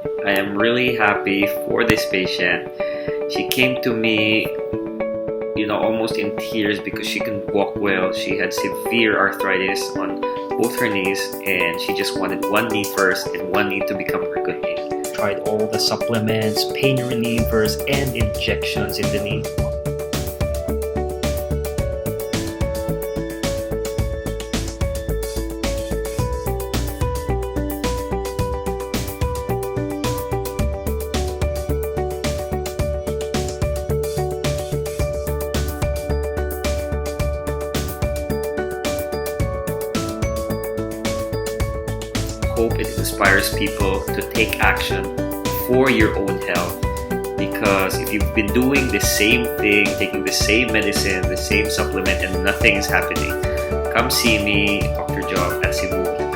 I am really happy for this patient. She came to me, almost in tears because she couldn't walk well. She had severe arthritis on both her knees, and she just wanted one knee first and one knee to become her good knee. Tried all the supplements, pain relievers, and injections in the knee. Hope it inspires people to take action for your own health, because if you've been doing the same thing, taking the same medicine, the same supplement, and nothing is happening, come see me, Dr. Jof at Cebu.